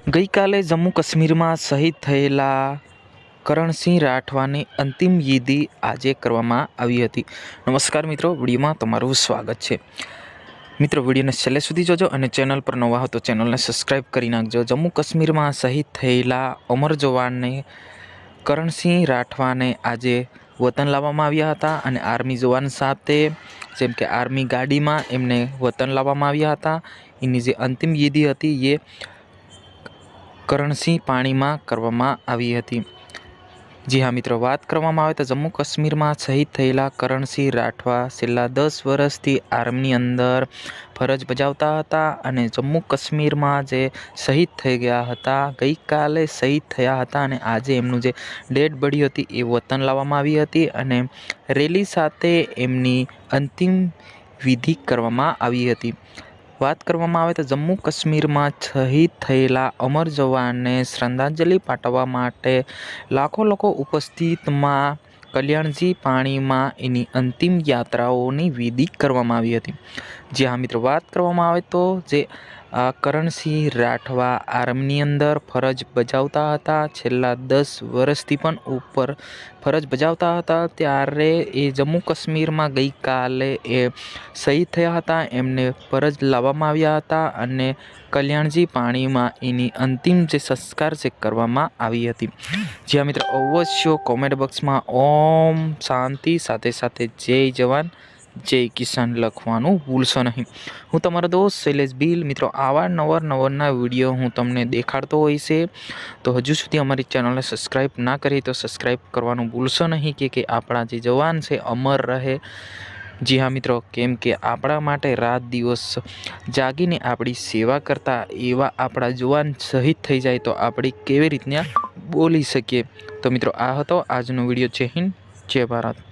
ગઈકાલે જમ્મુ કાશ્મીરમાં શહીદ થયેલા કરણસિંહ રાઠવાની અંતિમ વિધિ આજે કરવામાં આવી હતી। નમસ્કાર મિત્રો, વિડીયોમાં તમારું સ્વાગત છે। મિત્રો, વિડીયોને છેલ્લે સુધી જોજો અને ચેનલ પર નવા હો તો ચેનલને સબસ્ક્રાઈબ કરી નાખજો। જમ્મુ કાશ્મીરમાં શહીદ થયેલા અમર જવાનને કરણસિંહ રાઠવાને આજે વતન લાવવામાં આવ્યા હતા અને આર્મી જવાન સાથે જેમ કે આર્મી ગાડીમાં એમને વતન લાવવામાં આવ્યા હતા। એની જે અંતિમ વિધિ હતી એ કરણસિંહ પાણીમાં કરવામાં આવી હતી। જી હા મિત્રો, વાત કરવામાં આવે તો જમ્મુ કાશ્મીરમાં શહીદ થયેલા કરણસિંહ રાઠવા છેલ્લા 10 વર્ષથી આર્મીની અંદર ફરજ બજાવતા હતા અને જમ્મુ કાશ્મીરમાં જે શહીદ થઈ ગયા હતા, ગઈકાલે શહીદ થયા હતા અને આજે એમનું જે ડેડ બોડી હતી એ વતન લાવવામાં આવી હતી અને રેલી સાથે એમની અંતિમ વિધિ કરવામાં આવી હતી। વાત કરવામાં આવે તો જમ્મુ કાશ્મીરમાં શહીદ થયેલા અમર જવાનને શ્રદ્ધાંજલિ પાઠવવા માટે લાખો લોકો ઉપસ્થિતમાં કલ્યાણજી પાણીમાં એની અંતિમ યાત્રાઓની વિધિ કરવામાં આવી હતી। જે હા મિત્રો, વાત કરવામાં આવે તો જે કરણસિંહ રાઠવા આર્મીની અંદર ફરજ બજાવતા હતા, છેલ્લા 10 વર્ષથી પણ ઉપર ફરજ બજાવતા હતા, ત્યારે એ જમ્મુ કાશ્મીરમાં ગઈકાલે એ શહીદ થયા હતા। એમને ફરજ લાવવામાં આવ્યા હતા અને કલ્યાણજી પાણીમાં એની અંતિમ જે સંસ્કાર છે કરવામાં આવી હતી। જ્યાં મિત્રો અવશ્ય કોમેન્ટ બોક્સમાં ઓમ શાંતિ સાથે સાથે જય જવાન જય કિસાન લખવાનું ભૂલશો નહીં। હું તમારો દોસ્ત શૈલેષ ભીલ। મિત્રો, આવા નવા વિડીયો હું તમને દેખાડતો હોય છે, તો હજુ સુધી અમારી ચેનલને સબસ્ક્રાઈબ ના કરી તો સબસ્ક્રાઈબ કરવાનું ભૂલશો નહીં કે આપણા જે જવાન છે અમર રહે। જી હા મિત્રો, કેમ કે આપણા માટે રાત દિવસ જાગીને આપણી સેવા કરતા એવા આપણા જવાન શહીદ થઈ જાય તો આપણે કેવી રીતના બોલી શકીએ। તો મિત્રો, આ હતો આજનો વિડીયો। જય હિન્દ, જય ભારત।